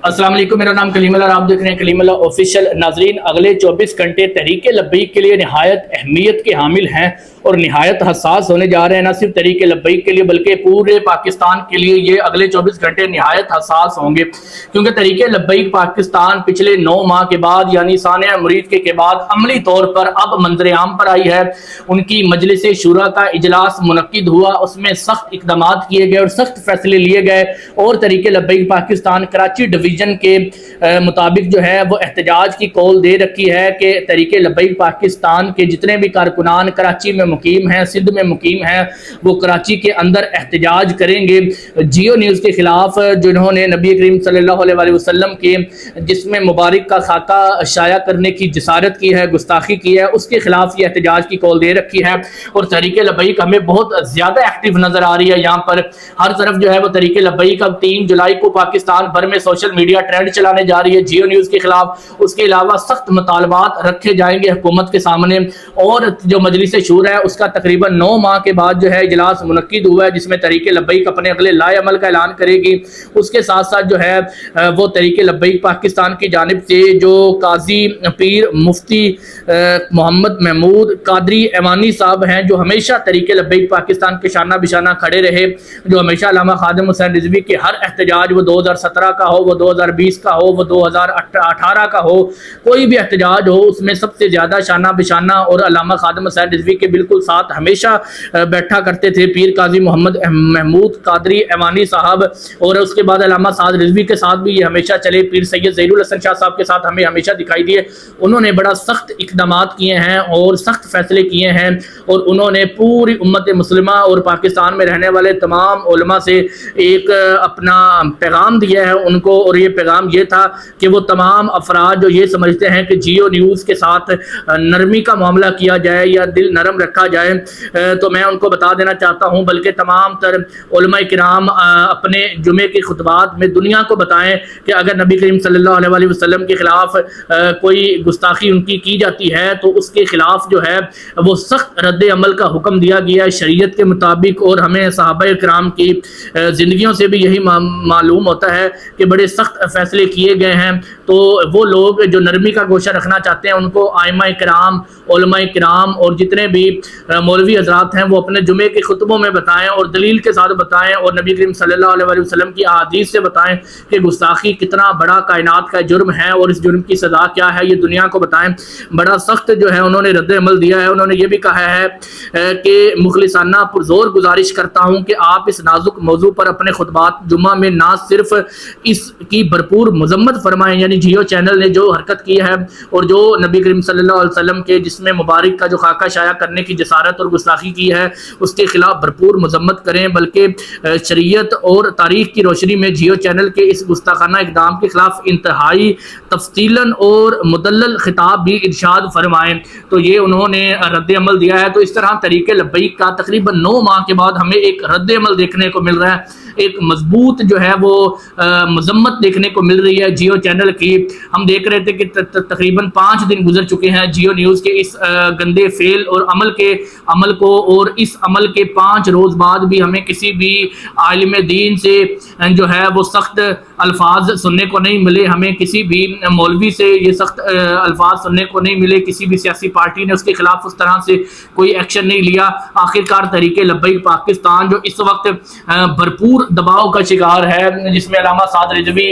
السلام علیکم، میرا نام کلیم اللہ اور آپ دیکھ رہے ہیں کلیم اللہ آفیشیل۔ ناظرین، اگلے 24 گھنٹے تحریک لبیک کے لیے نہایت اہمیت کے حامل ہیں اور نہایت حساس ہونے جا رہے ہیں۔ نہ صرف تحریک لبیک کے لیے بلکہ پورے پاکستان کے لیے یہ اگلے 24 گھنٹے نہایت حساس ہوں گے، کیونکہ تحریک لبیک پاکستان پچھلے 9 ماہ کے بعد یعنی سانحہ مرید کے بعد عملی طور پر اب منظر عام پر آئی ہے۔ ان کی مجلس شورا کا اجلاس منعقد ہوا، اس میں سخت اقدامات کیے گئے اور سخت فیصلے لیے گئے، اور تحریک لبیک پاکستان کراچی ڈویژن کے مطابق جو ہے وہ احتجاج کی کال دے رکھی ہے کہ تحریک لبیک پاکستان کے جتنے بھی کارکنان کراچی میں مقیم ہیں، سندھ میں مقیم ہیں، وہ کراچی کے اندر احتجاج کریں گے جیو نیوز کے خلاف، جنہوں نے نبی کریم صلی اللہ علیہ وسلم کے جسم مبارک کا خاکہ شائع کرنے کی جسارت کی ہے، گستاخی کی ہے، اس کے خلاف یہ احتجاج کی کال دے رکھی ہے۔ اور تحریک لبیک ہمیں بہت زیادہ ایکٹیو نظر آ رہی ہے، یہاں پر ہر طرف جو ہے وہ تحریک لبیک اب 3 جولائی کو پاکستان بھر میں سوشل میڈیا ٹرینڈ چلانے جا رہی ہے جیو نیوز کے خلاف۔ اس کے علاوہ سخت مطالبات رکھے جائیں گے حکومت کے سامنے، اور جو مجلس شورا ہے اس کا تقریباً 9 ماہ کے بعد جو ہے اجلاس منعقد ہوا ہے، جس میں تحریک لبیک اپنے اگلے لائے عمل کا اعلان کرے گی۔ اس کے ساتھ ساتھ جو ہے وہ تحریک لبیک پاکستان کی جانب سے جو قاضی پیر مفتی محمد محمود قادری ایوانی صاحب ہیں، جو ہمیشہ تحریک لبیک پاکستان کے شانہ بشانہ کھڑے رہے، جو ہمیشہ علامہ خادم حسین رضوی کے ہر احتجاج، وہ 2017 کا ہو، وہ 2020 کا ہو، وہ 2018 کا ہو، کوئی بھی احتجاج ہو، اس میں سب سے زیادہ شانہ بشانہ اور علامہ خادم حسین رضوی کے بالکل ساتھ ہمیشہ بیٹھا کرتے تھے پیر قاضی محمد محمود قادری ایوانی صاحب، اور اس کے بعد علامہ سعد رضوی کے ساتھ بھی یہ ہمیشہ چلے، پیر سید ظہیر الحسن شاہ صاحب کے ساتھ ہمیں ہمیشہ دکھائی دیے۔ انہوں نے بڑا سخت اقدامات کیے ہیں اور سخت فیصلے کیے ہیں، اور انہوں نے پوری امت مسلمہ اور پاکستان میں رہنے والے تمام علماء سے ایک اپنا پیغام دیا ہے ان کو، اور یہ پیغام یہ تھا کہ وہ تمام افراد جو یہ سمجھتے ہیں کہ جیو نیوز کے ساتھ نرمی کا معاملہ کیا جائے یا دل نرم رکھا جائے، تو میں ان کو بتا دینا چاہتا ہوں، بلکہ تمام تر علماء کرام اپنے جمعے کے خطبات میں دنیا کو بتائیں کہ اگر نبی کریم صلی اللہ علیہ وسلم کے خلاف کوئی گستاخی ان کی جاتی ہے تو اس کے خلاف جو ہے وہ سخت رد عمل کا حکم دیا گیا ہے شریعت کے مطابق، اور ہمیں صحابہ کرام کی زندگیوں سے بھی یہی معلوم ہوتا ہے کہ بڑے سخت فیصلے کیے گئے ہیں۔ تو وہ لوگ جو نرمی کا گوشہ رکھنا چاہتے ہیں ان کو ائمہ کرام، علماء کرام اور جتنے بھی مولوی حضرات ہیں وہ اپنے جمعے کے خطبوں میں بتائیں اور دلیل کے ساتھ بتائیں، اور نبی کریم صلی اللہ علیہ وسلم کی احادیث سے بتائیں کہ گستاخی کتنا بڑا کائنات کا جرم ہے اور اس جرم کی سزا کیا ہے، یہ دنیا کو بتائیں۔ بڑا سخت جو ہے انہوں نے رد عمل دیا ہے۔ انہوں نے یہ بھی کہا ہے کہ مخلصانہ پرزور گزارش کرتا ہوں کہ آپ اس نازک موضوع پر اپنے خطبات جمعہ میں نہ صرف اس کی بھرپور مذمت فرمائیں، یعنی جیو چینل نے جو حرکت کی ہے اور جو نبی کریم صلی اللہ علیہ وسلم کے جسم مبارک کا جو خاکہ شائع کرنے کی جسارت اور گستاخی کی ہے اس کے خلاف بھرپور مذمت کریں، بلکہ شریعت اور تاریخ کی روشنی میں جیو چینل کے اس گستاخانہ اقدام کے خلاف انتہائی تفصیلاً اور مدلل خطاب بھی ارشاد فرمائیں۔ تو یہ انہوں نے رد عمل دیا ہے۔ تو اس طرح تحریک لبیک کا تقریباً 9 ماہ کے بعد ہمیں ایک رد عمل دیکھنے کو مل رہا ہے، ایک مضبوط جو ہے وہ مذمت دیکھنے کو مل رہی ہے جیو چینل کی۔ ہم دیکھ رہے تھے کہ تقریباً 5 دن گزر چکے ہیں جیو نیوز کے اس گندے فعل اور عمل کو، اور اس عمل کے 5 روز بعد بھی ہمیں کسی بھی عالم دین سے جو ہے وہ سخت الفاظ سننے کو نہیں ملے، ہمیں کسی بھی مولوی سے یہ سخت الفاظ سننے کو نہیں ملے، کسی بھی سیاسی پارٹی نے اس کے خلاف اس طرح سے کوئی ایکشن نہیں لیا۔ آخرکار تحریک لبیک پاکستان جو اس وقت بھرپور دباؤ کا شکار ہے، جس میں علامہ سعد رضوی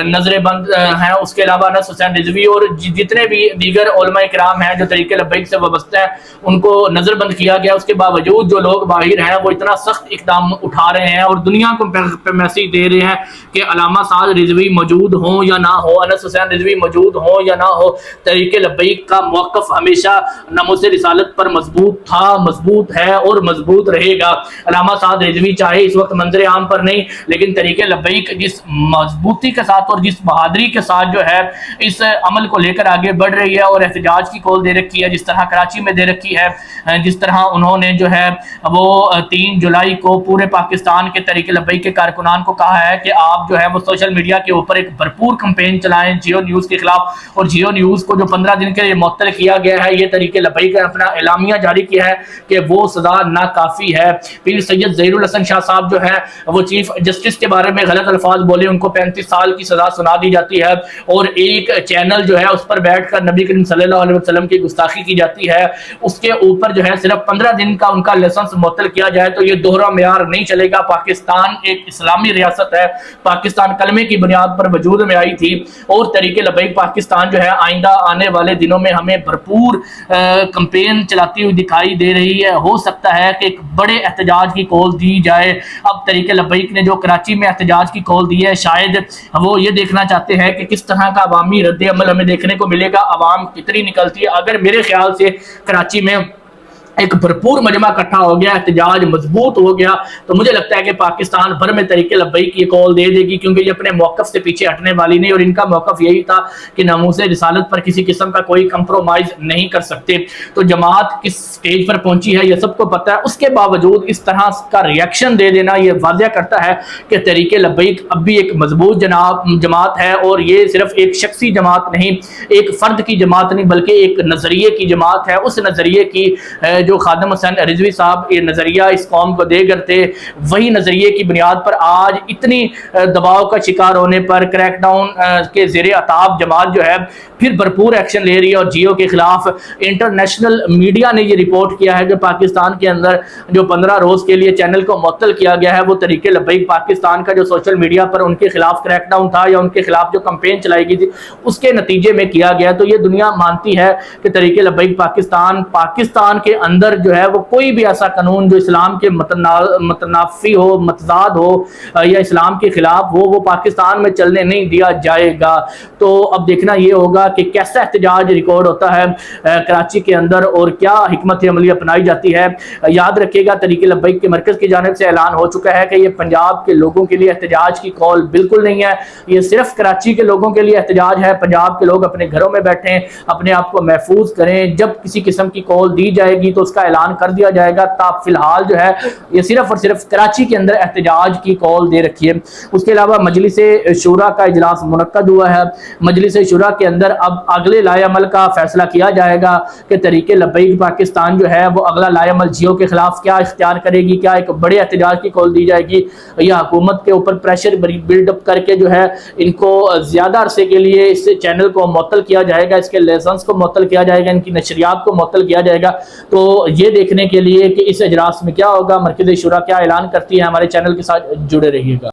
نظر بند ہیں، اس کے علاوہ انس حسین رضوی اور جتنے بھی دیگر علماء کرام ہیں جو تحریک لبیک سے وابستہ ہیں ان کو نظر بند کیا گیا۔ اس کے باوجود جو لوگ باہر ہیں وہ اتنا سخت اقدام اٹھا رہے ہیں اور دنیا کو میسیج دے رہے ہیں کہ علامہ سعد رضوی موجود ہوں یا نہ ہو، انس حسین رضوی موجود ہوں یا نہ ہو، تحریک لبیک کا موقف ہمیشہ ناموس رسالت پر مضبوط تھا، مضبوط ہے اور مضبوط رہے گا۔ علامہ سعد رضوی چاہے اس وقت منظر عام پر نہیں، لیکن تحریک لبیک جس مضبوطی کے ساتھ اور جس بہادری کے ساتھ جو ہے اس عمل کو لے کر آگے بڑھ رہی ہے اور احتجاج کی کال دے رکھی ہے، جس طرح کراچی میں دے رکھی ہے، جس طرح انہوں نے جو ہے وہ 3 جولائی کو پورے پاکستان کے تحریک لبیک کے کارکنان کو کہا ہے کہ آپ جو ہے وہ سوشل میڈیا کے اوپر ایک بھرپور کمپین چلائیں جیو نیوز کے خلاف، اور جیو نیوز کو جو 15 دن کے لیے معطل کیا گیا ہے، یہ تحریک لبیک نے اپنا اعلامیہ جاری کیا ہے کہ وہ سزا ناکافی ہے۔ پیر سید ظہیر الحسن شاہ صاحب جو ہے وہ چیف جسٹس کے بارے میں غلط الفاظ بولے ان کو 35 سال کی سزا سنا دی جاتی ہے، اور ایک چینل جو ہے اس پر بیٹھ کر نبی کریم صلی اللہ علیہ وسلم کی گستاخی کی جاتی ہے، اس کے اوپر جو ہے صرف 15 دن کا ان کا لائسنس معطل کیا جائے تو یہ دوہرا معیار نہیں چلے گا۔ پاکستان ایک اسلامی ریاست ہے، پاکستان کلمے کی بنیاد پر وجود میں آئی تھی، اور تحریک لبیک پاکستان جو ہے آئندہ آنے والے دنوں میں ہمیں بھرپور کمپین چلاتی ہوئی دکھائی دے رہی ہے۔ ہو سکتا ہے کہ ایک بڑے احتجاج کی کال دی جائے۔ اب تحریک لبیک نے جو کراچی میں احتجاج کی کال دی ہے، شاید وہ یہ دیکھنا چاہتے ہیں کہ کس طرح کا عوامی رد عمل ہمیں دیکھنے کو ملے گا، عوام کتنی نکلتی ہے۔ اگر میرے خیال سے کراچی میں ایک بھرپور مجمع اکٹھا ہو گیا، احتجاج مضبوط ہو گیا، تو مجھے لگتا ہے کہ پاکستان بھر میں تحریک لبیک کی کال دے دے گی، کیونکہ یہ اپنے موقف سے پیچھے ہٹنے والی نہیں، اور ان کا موقف یہی تھا کہ ناموس رسالت پر کسی قسم کا کوئی کمپرومائز نہیں کر سکتے۔ تو جماعت کس سٹیج پر پہنچی ہے یہ سب کو پتہ ہے، اس کے باوجود اس طرح کا ریاکشن دے دینا یہ واضح کرتا ہے کہ تحریک لبیک اب بھی ایک مضبوط جماعت ہے، اور یہ صرف ایک شخصی جماعت نہیں، ایک فرد کی جماعت نہیں، بلکہ ایک نظریے کی جماعت ہے۔ اس نظریے کی جو خادم حسین رضوی صاحب یہ نظریہ اس قوم کو دے کر تھے، وہی نظریے کی بنیاد پر آج اتنی دباؤ کا شکار ہونے پر کریک ڈاؤن کے زیر عتاب جماعت جو ہے پھر بھرپور ایکشن لے رہی ہے، اور جیو کے خلاف انٹرنیشنل میڈیا نے یہ رپورٹ کیا ہے کہ پاکستان کے اندر جو 15 روز کے لیے چینل کو معطل کیا گیا ہے، وہ تحریک لبیک پاکستان کا جو سوشل میڈیا پر ان کے خلاف کریک ڈاؤن تھا یا ان کے خلاف جو کمپین چلائی گئی تھی اس کے نتیجے میں کیا گیا۔ تو یہ دنیا مانتی ہے کہ تحریک لبیک پاکستان کے اندر جو ہے وہ کوئی بھی ایسا قانون جو اسلام کے متنافی ہو، متضاد ہو یا اسلام کے خلاف ہو، وہ پاکستان میں چلنے نہیں دیا جائے گا۔ تو اب دیکھنا یہ ہوگا کہ کیسا احتجاج ریکارڈ ہوتا ہے کراچی کے اندر اور کیا حکمت عملی اپنائی جاتی ہے۔ یاد رکھیے گا تحریک لبیک کے مرکز کی جانب سے اعلان ہو چکا ہے کہ یہ پنجاب کے لوگوں کے لیے احتجاج کی کال بالکل نہیں ہے، یہ صرف کراچی کے لوگوں کے لیے احتجاج ہے۔ پنجاب کے لوگ اپنے گھروں میں بیٹھیں، اپنے آپ کو محفوظ کریں، جب کسی قسم کی کال دی جائے گی تو اس کا اعلان کر دیا جائے گا۔ فی الحال جو ہے یہ صرف اور صرف کراچی کے اندر احتجاج کی کال دے رکھی ہے۔ اس کے علاوہ مجلس شورا کا اجلاس منعقد ہوا ہے، مجلس شورا کے اندر اب اگلے لائحہ عمل کا فیصلہ کیا جائے گا کہ تحریک لبیک پاکستان جو ہے وہ اگلا لائحہ عمل جیو کے خلاف کیا اختیار کرے گی، کیا ایک بڑے احتجاج کی کال دی جائے گی، یا حکومت کے اوپر پریشر بلڈ اپ کر کے جو ہے ان کو زیادہ عرصے کے لیے اس چینل کو معطل کیا جائے گا، اس کے لائسنس کو معطل کیا جائے گا، ان کی نشریات کو معطل کیا جائے گا۔ تو یہ دیکھنے کے لیے کہ اس اجلاس میں کیا ہوگا، مرکز شورا کیا اعلان کرتی ہے، ہمارے چینل کے ساتھ جڑے رہیے گا۔